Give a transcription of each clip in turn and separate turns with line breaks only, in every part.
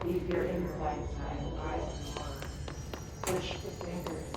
Leave your insights and eyes push the fingers.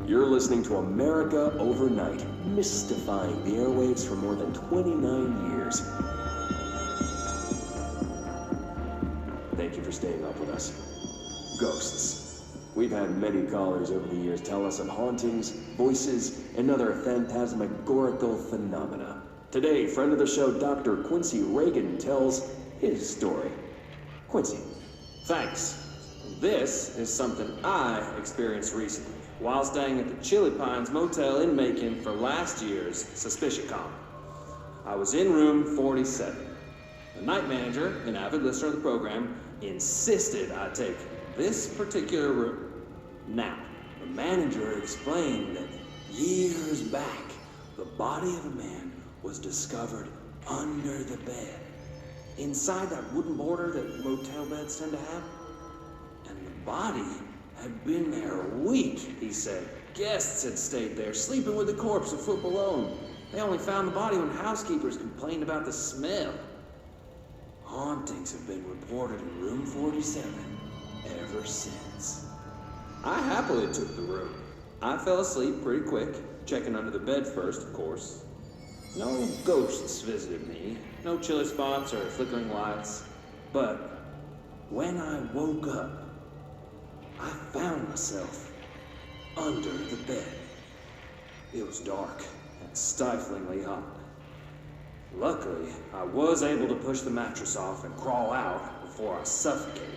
You're listening to America Overnight, mystifying the airwaves for more than 29 years. Thank you for staying up with us. Ghosts. We've had many callers over the years tell us of hauntings, voices, and other phantasmagorical phenomena. Today, friend of the show, Dr. Quincy Reagan, tells his story. Quincy.
Thanks. This is something I experienced recently while staying at the Chili Pines Motel in Macon for last year's SuspiciaCon. I was in room 47. The night manager, an avid listener of the program, insisted I take this particular room. Now, the manager explained that years back, the body of a man was discovered under the bed, inside that wooden border that motel beds tend to have. And the body had been there a week, he said. Guests had stayed there, sleeping with the corpse a foot below. They only found the body when housekeepers complained about the smell. Hauntings have been reported in room 47 ever since. I happily took the room. I fell asleep pretty quick, checking under the bed first, of course. No ghosts visited me, no chilly spots or flickering lights. But when I woke up, I found myself under the bed. It was dark and stiflingly hot. Luckily, I was able to push the mattress off and crawl out before I suffocated.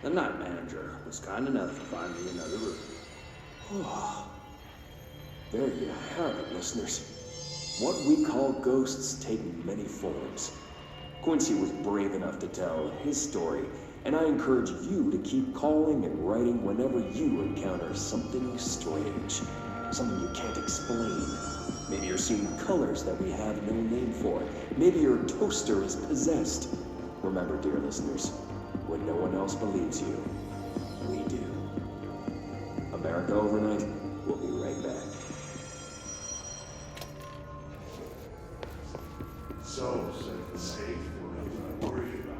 The night manager was kind enough to find me another room.
Oh, there you have it, listeners. What we call ghosts take many forms. Quincy was brave enough to tell his story, and I encourage you to keep calling and writing whenever you encounter something strange, something you can't explain. Maybe you're seeing colors that we have no name for. Maybe your toaster is possessed. Remember, dear listeners, when no one else believes you, we do. America Overnight, we'll be right back.
So safe and safe, we're not worried about.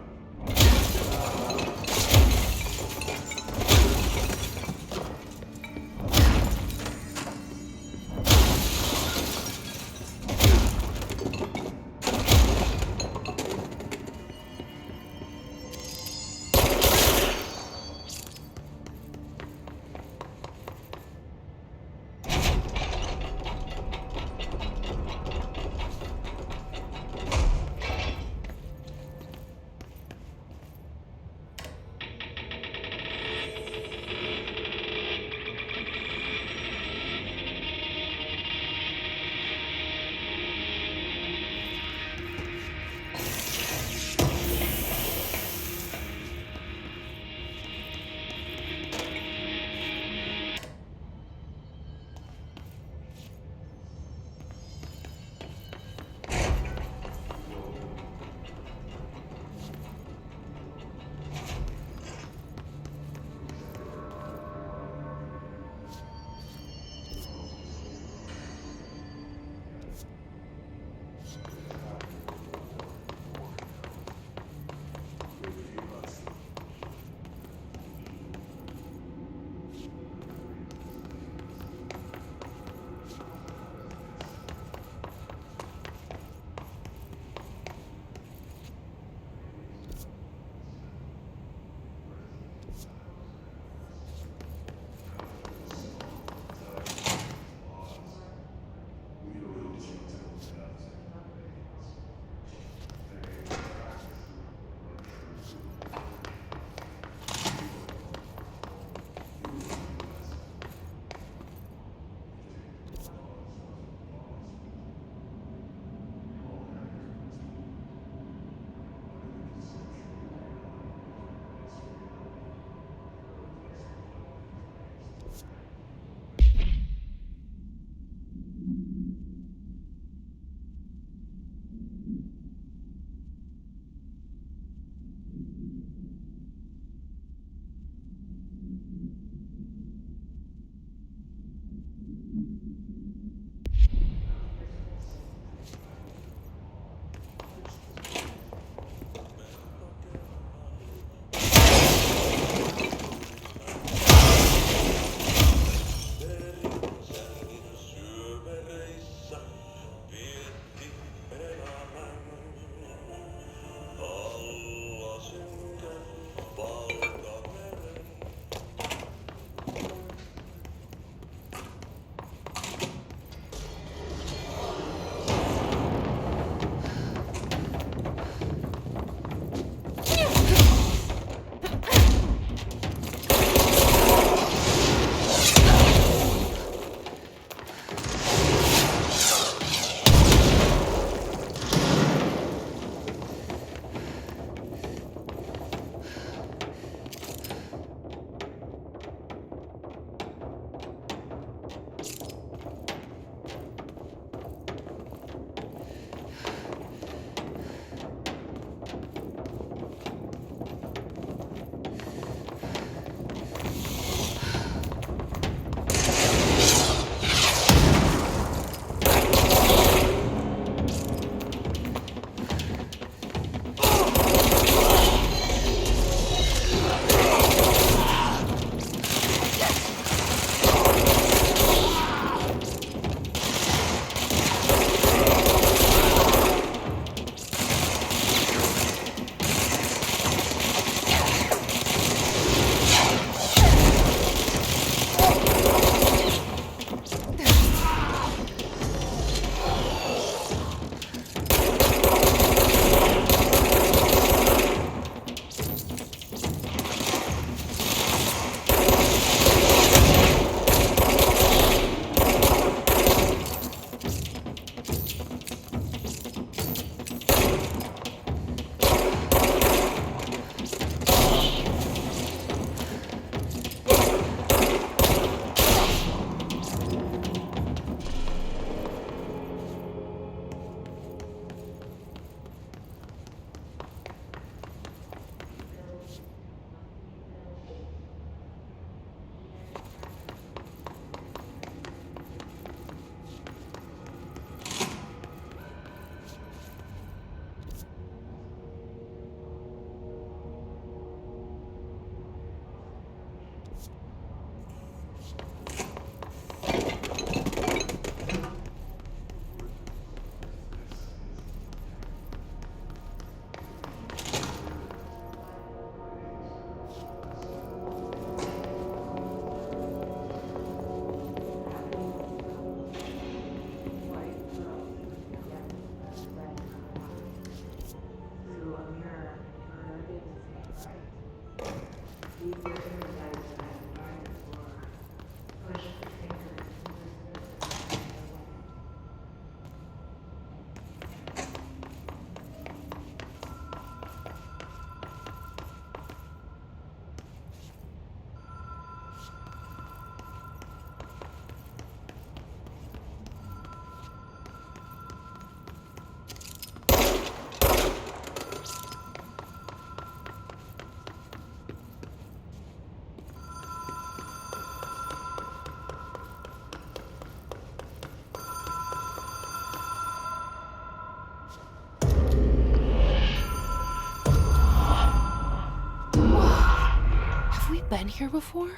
been here before?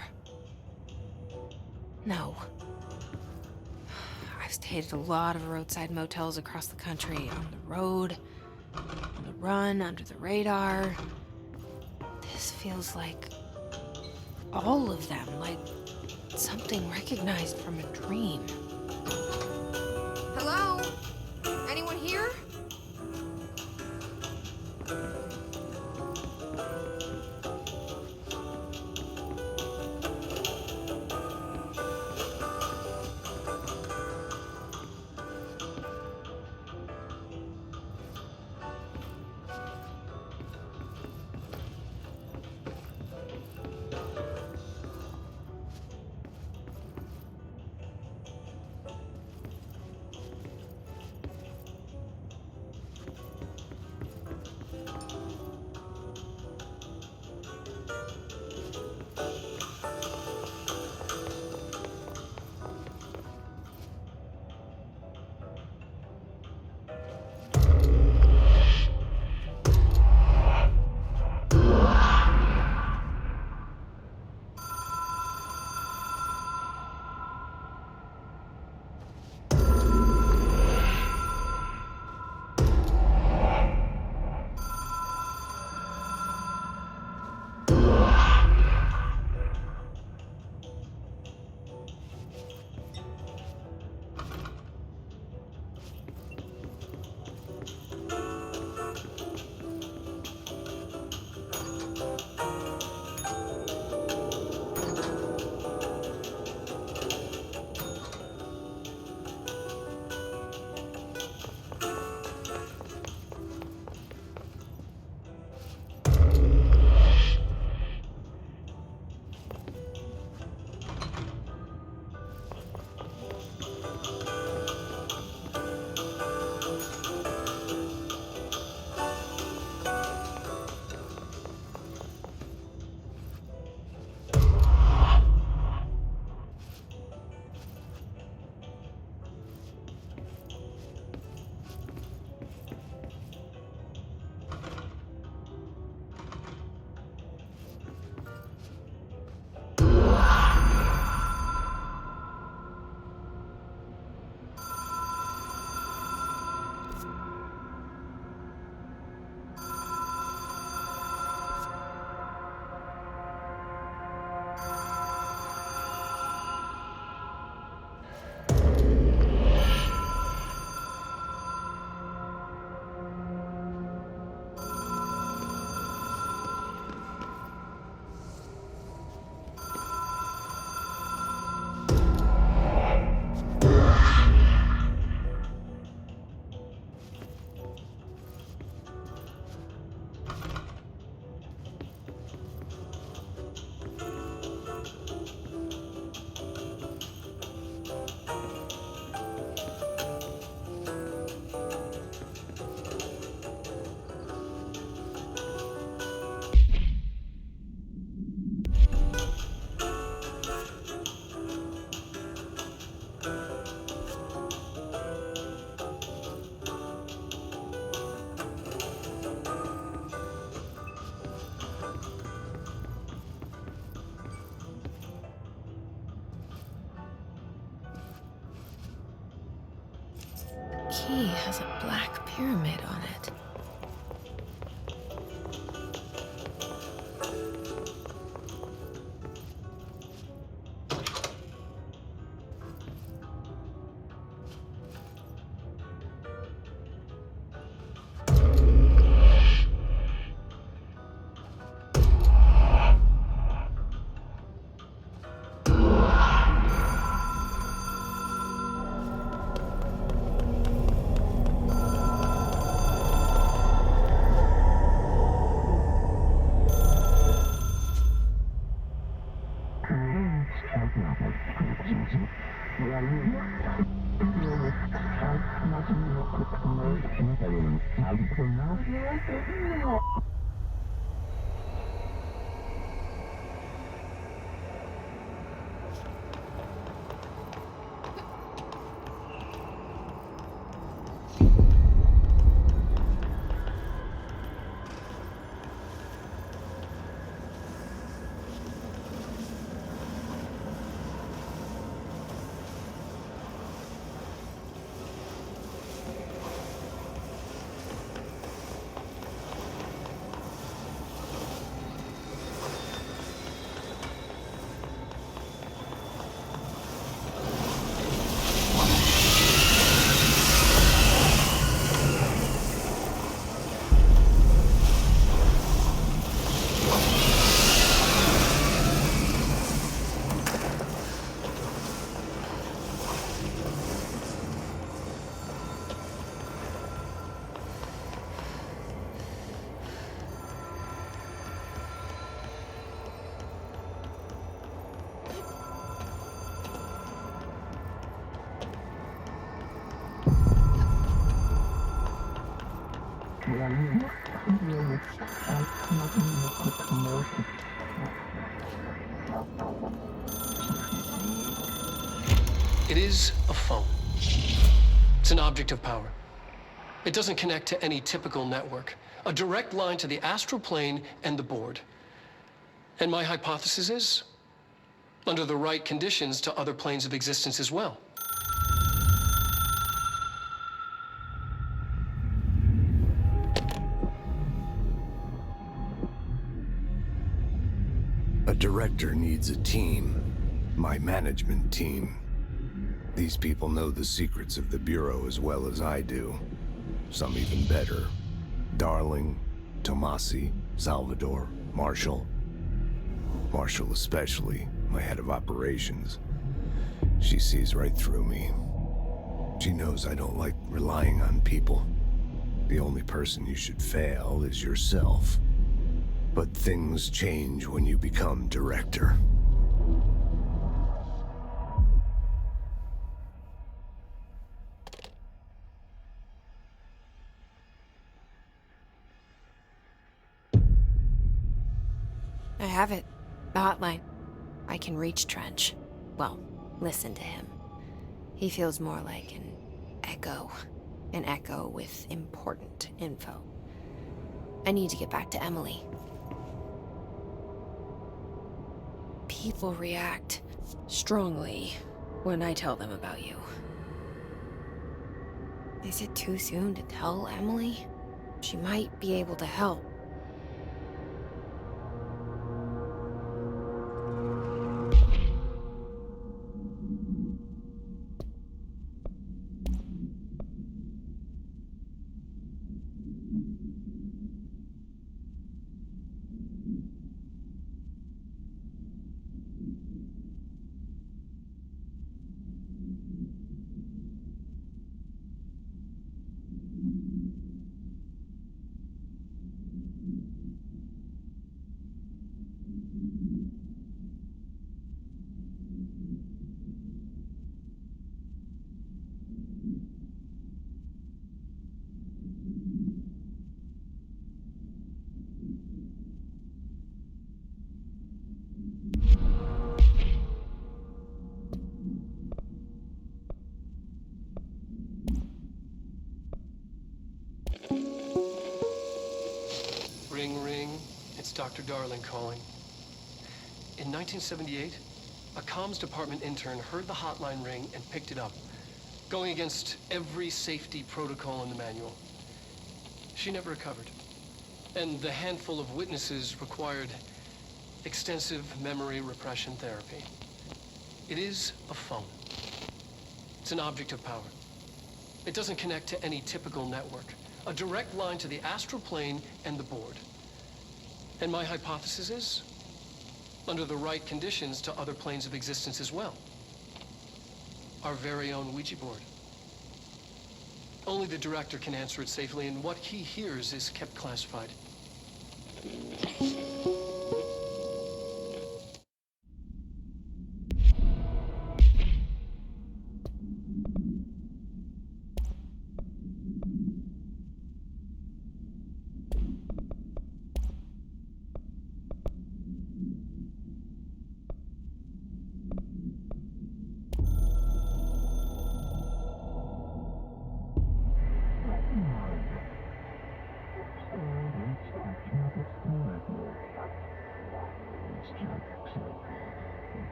No. I've stayed at a lot of roadside motels across the country, on the road, on the run, under the radar. This feels like all of them, like something recognized from a dream.
Hello? Anyone here?
Key has a black pyramid on it.
It is a phone. It's an object of power. It doesn't connect to any typical network. A direct line to the astral plane and the board. And my hypothesis is, under the right conditions, to other planes of existence as well.
A director needs a team. My management team. These people know the secrets of the Bureau as well as I do. Some even better. Darling, Tomasi, Salvador, Marshall. Marshall especially, my head of operations. She sees right through me. She knows I don't like relying on people. The only person you should fail is yourself. But things change when you become director.
I have it. The hotline. I can reach Trench. Well, listen to him. He feels more like an echo. An echo with important info. I need to get back to Emily. People react strongly when I tell them about you. Is it too soon to tell Emily? She might be able to help.
Ring, ring. It's Dr. Darling calling. In 1978, a comms department intern heard the hotline ring and picked it up, going against every safety protocol in the manual. She never recovered. And the handful of witnesses required extensive memory repression therapy. It is a phone. It's an object of power. It doesn't connect to any typical network. A direct line to the astral plane and the board. And my hypothesis is, under the right conditions, to other planes of existence as well. Our very own Ouija board. Only the director can answer it safely, and what he hears is kept classified.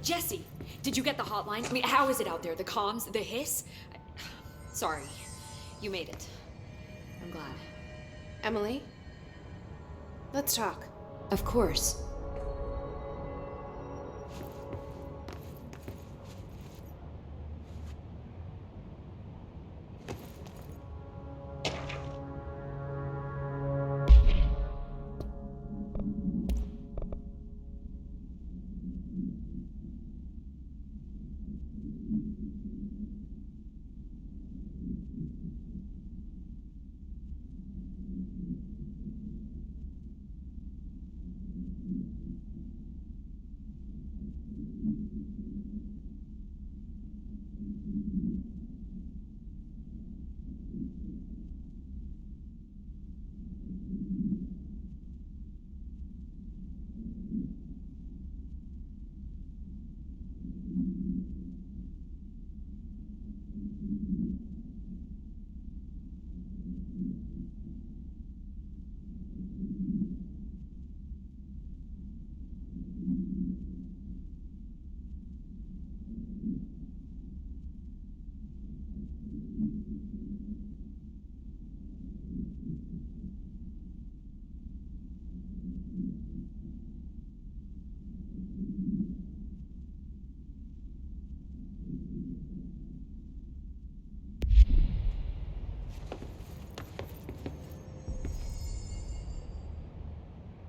Jesse, did you get the hotline? I mean, how is it out there? The comms? The hiss? Sorry. You made it. I'm glad.
Emily? Let's talk.
Of course.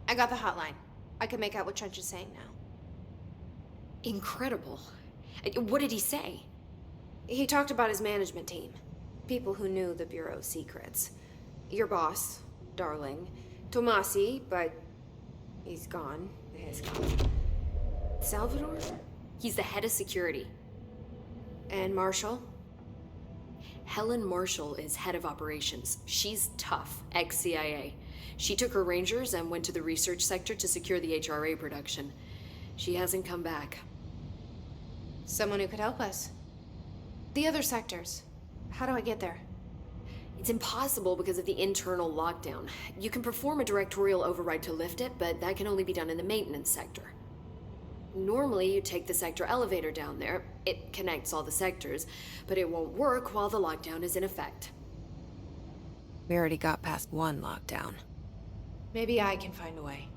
I got the hotline. I can make out what Trench is saying now.
Incredible. What did he say?
He talked about his management team. People who knew the Bureau's secrets. Your boss, Darling. Tomasi, but he's gone. He's gone. Salvador?
He's the head of security.
And Marshall?
Helen Marshall is head of operations. She's tough, ex-CIA. She took her Rangers and went to the research sector to secure the HRA production. She hasn't come back.
Someone who could help us. The other sectors. How do I get there?
It's impossible because of the internal lockdown. You can perform a directorial override to lift it, but that can only be done in the maintenance sector. Normally, you take the sector elevator down there. It connects all the sectors, but it won't work while the lockdown is in effect.
We already got past one lockdown.
Maybe I can find a way.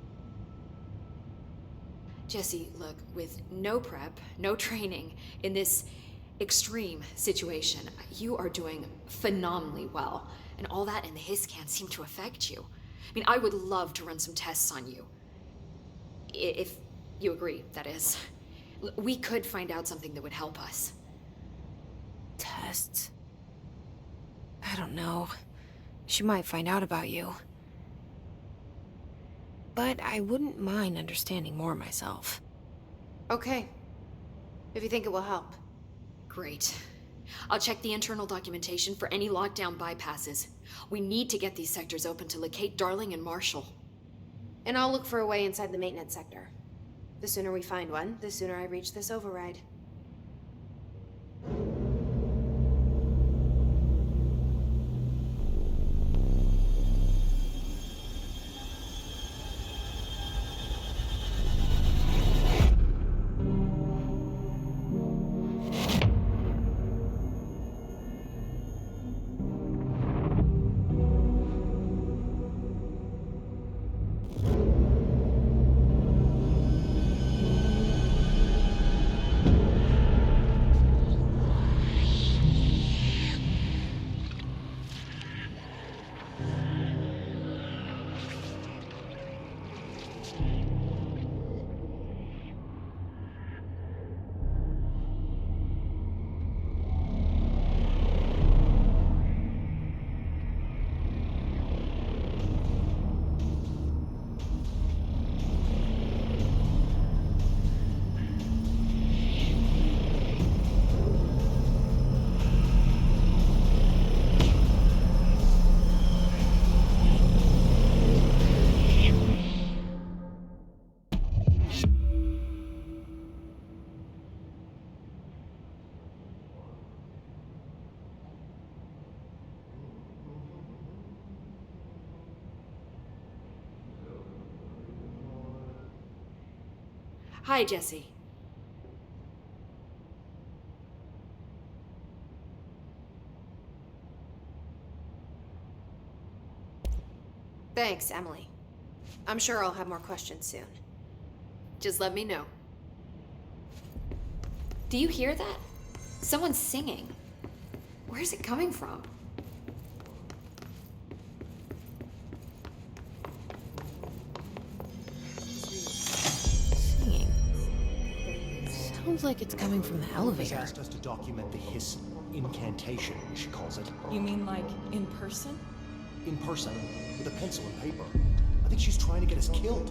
Jesse, look, with no prep, no training, in this extreme situation, you are doing phenomenally well. And all that and the hiss can't seem to affect you. I mean, I would love to run some tests on you. If you agree, that is. We could find out something that would help us.
Tests? I don't know. She might find out about you. But I wouldn't mind understanding more myself.
Okay. If you think it will help.
Great. I'll check the internal documentation for any lockdown bypasses. We need to get these sectors open to locate Darling and Marshall.
And I'll look for a way inside the maintenance sector. The sooner we find one, the sooner I reach this override.
Hi, Jesse.
Thanks, Emily. I'm sure I'll have more questions soon.
Just let me know. Do you hear that? Someone's singing. Where's it coming from?
Singing. Sounds like it's coming from the
Has
elevator.
asked us to document the hiss incantation, she calls it.
You mean like in person?
In person, with a pencil and paper. I think she's trying to get us killed.